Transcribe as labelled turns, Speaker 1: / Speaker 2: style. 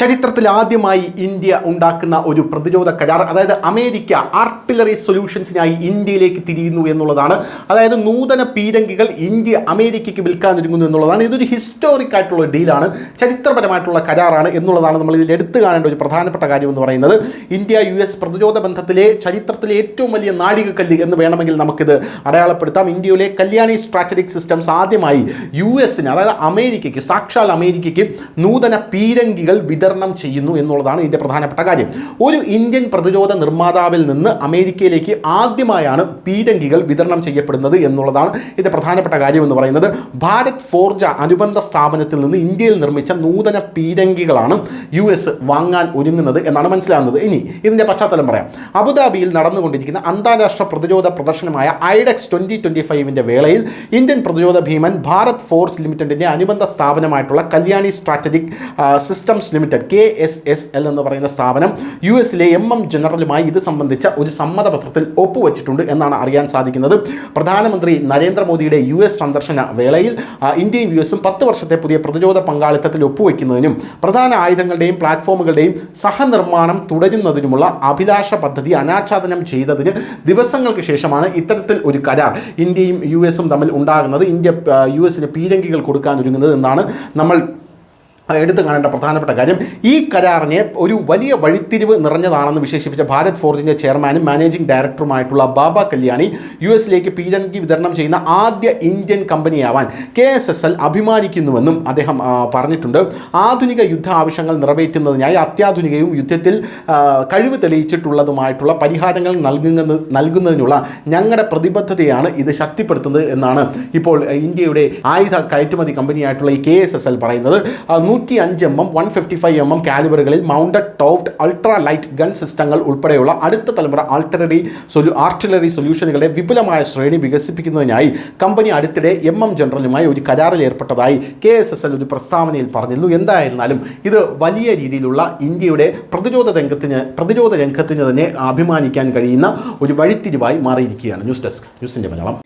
Speaker 1: ചരിത്രത്തിൽ ആദ്യമായി ഇന്ത്യ ഉണ്ടാക്കുന്ന ഒരു പ്രതിരോധ കരാർ, അതായത് അമേരിക്ക ആർട്ടിലറി സൊല്യൂഷൻസിനായി ഇന്ത്യയിലേക്ക് തിരിയുന്നു എന്നുള്ളതാണ്. അതായത് നൂതന പീരങ്കികൾ ഇന്ത്യ അമേരിക്കയ്ക്ക് വിൽക്കാൻ ഒരുങ്ങുന്നു എന്നുള്ളതാണ്. ഇതൊരു ഹിസ്റ്റോറിക് ആയിട്ടുള്ള ഡീലാണ്, ചരിത്രപരമായിട്ടുള്ള കരാറാണ് എന്നുള്ളതാണ് നമ്മൾ ഇതിൽ എടുത്തു കാണേണ്ട ഒരു പ്രധാനപ്പെട്ട കാര്യം എന്ന് പറയുന്നത്. ഇന്ത്യ US പ്രതിരോധ ബന്ധത്തിലെ ചരിത്രത്തിലെ ഏറ്റവും വലിയ നാഴികക്കല്ല് എന്ന് വേണമെങ്കിൽ നമുക്കിത് അടയാളപ്പെടുത്താം. ഇന്ത്യയിലെ കല്യാണി സ്ട്രാറ്റജിക് സിസ്റ്റംസ് ആദ്യമായി US-ന്, അതായത് അമേരിക്കയ്ക്ക്, സാക്ഷാൽ അമേരിക്കയ്ക്ക് നൂതന പീരങ്കികൾ വിതരണം ചെയ്യുന്നു എന്നുള്ളതാണ് ഇതിൻ്റെ പ്രധാനപ്പെട്ട കാര്യം. ഒരു ഇന്ത്യൻ പ്രതിരോധ നിർമ്മാതാവിൽ നിന്ന് അമേരിക്കയിലേക്ക് ആദ്യമായാണ് പീരങ്കികൾ വിതരണം ചെയ്യപ്പെടുന്നത് എന്നുള്ളതാണ് ഇതിൻ്റെ പ്രധാനപ്പെട്ട കാര്യം എന്ന് പറയുന്നത്. ഭാരത് ഫോർജ അനുബന്ധ സ്ഥാപനത്തിൽ നിന്ന് ഇന്ത്യയിൽ നിർമ്മിച്ച നൂതന പീരങ്കികളാണ് US വാങ്ങാൻ ഒരുങ്ങുന്നത് എന്നാണ് മനസ്സിലാകുന്നത്. ഇനി ഇതിൻ്റെ പശ്ചാത്തലം പറയാം. അബുദാബിയിൽ നടന്നുകൊണ്ടിരിക്കുന്ന അന്താരാഷ്ട്ര പ്രതിരോധ പ്രദർശനമായ ഐഡെക്സ് 2025 വേളയിൽ ഇന്ത്യൻ പ്രതിരോധ ഭീമൻ ഭാരത് ഫോർജ് ലിമിറ്റഡിൻ്റെ അനുബന്ധ സ്ഥാപനമായിട്ടുള്ള Kalyani strategic systems limited KSSL എന്ന് പറയുന്ന സ്ഥാപനം US-ലെ ജനറലുമായി ഇത് സംബന്ധിച്ച ഒരു സമ്മതപത്രത്തിൽ ഒപ്പുവെച്ചിട്ടുണ്ട് എന്നാണ് അറിയാൻ സാധിക്കുന്നത്. പ്രധാനമന്ത്രി നരേന്ദ്രമോദിയുടെ US സന്ദർശന വേളയിൽ ഇന്ത്യയും US-ഉം 10 വർഷത്തെ പുതിയ പ്രതിരോധ പങ്കാളിത്തത്തിൽ ഒപ്പുവെക്കുന്നതിനും പ്രധാന ആയുധങ്ങളുടെയും പ്ലാറ്റ്ഫോമുകളുടെയും സഹനിർമ്മാണം തുടരുന്നതിനുമുള്ള അഭിലാഷ പദ്ധതി അനാച്ഛാദനം ചെയ്തതിന് ദിവസങ്ങൾക്ക് ശേഷമാണ് ഇത്തരത്തിൽ ഒരു കരാർ ഇന്ത്യയും US-ഉം തമ്മിൽ ഉണ്ടാകുന്നത്. ഇന്ത്യ US-ന് പീരങ്കികൾ കൊടുക്കാൻ ഒരുങ്ങുന്നത് എന്നാണ് നമ്മൾ എടുത്തു കാണേണ്ട പ്രധാനപ്പെട്ട കാര്യം. ഈ കരാറിനെ ഒരു വലിയ വഴിത്തിരിവ് നിറഞ്ഞതാണെന്ന് വിശേഷിപ്പിച്ച ഭാരത് ഫോർജിൻ്റെ ചെയർമാനും മാനേജിംഗ് ഡയറക്ടറുമായിട്ടുള്ള ബാബ കല്യാണി US-ലേക്ക് പീരങ്കി വിതരണം ചെയ്യുന്ന ആദ്യ ഇന്ത്യൻ കമ്പനിയാവാൻ KSSL അഭിമാനിക്കുന്നുവെന്നും അദ്ദേഹം പറഞ്ഞിട്ടുണ്ട്. ആധുനിക യുദ്ധ ആവശ്യങ്ങൾ നിറവേറ്റുന്നതിനായി അത്യാധുനികയും യുദ്ധത്തിൽ കഴിവ് തെളിയിച്ചിട്ടുള്ളതുമായിട്ടുള്ള പരിഹാരങ്ങൾ നൽകുന്നതിനുള്ള ഞങ്ങളുടെ പ്രതിബദ്ധതയാണ് ഇത് ശക്തിപ്പെടുത്തുന്നത് എന്നാണ് ഇപ്പോൾ ഇന്ത്യയുടെ ആയുധ കയറ്റുമതി കമ്പനിയായിട്ടുള്ള ഈ KSSL പറയുന്നത്. 105 mm 155 mm കാലിബറുകളിൽ മൗണ്ടഡ് ടോപ്ഡ് അൾട്രാ ലൈറ്റ് ഗൺ സിസ്റ്റങ്ങൾ ഉൾപ്പെടെയുള്ള അടുത്ത തലമുറ ആർട്ടിലറി സൊല്യൂഷനുകളുടെ വിപുലമായ ശ്രേണി വികസിപ്പിക്കുന്നതിനായി കമ്പനി അടുത്തിടെ ജനറലുമായി ഒരു കരാറിൽ ഏർപ്പെട്ടതായി KSSL ഒരു പ്രസ്താവനയിൽ പറഞ്ഞിരുന്നു. എന്തായിരുന്നാലും ഇത് വലിയ രീതിയിലുള്ള ഇന്ത്യയുടെ പ്രതിരോധ രംഗത്തിന് തന്നെ അഭിമാനിക്കാൻ കഴിയുന്ന ഒരു വഴിത്തിരിവായി മാറിയിരിക്കുകയാണ്. ന്യൂസ് ഡെസ്ക്, ന്യൂസിൻ്റെ മലയാളം.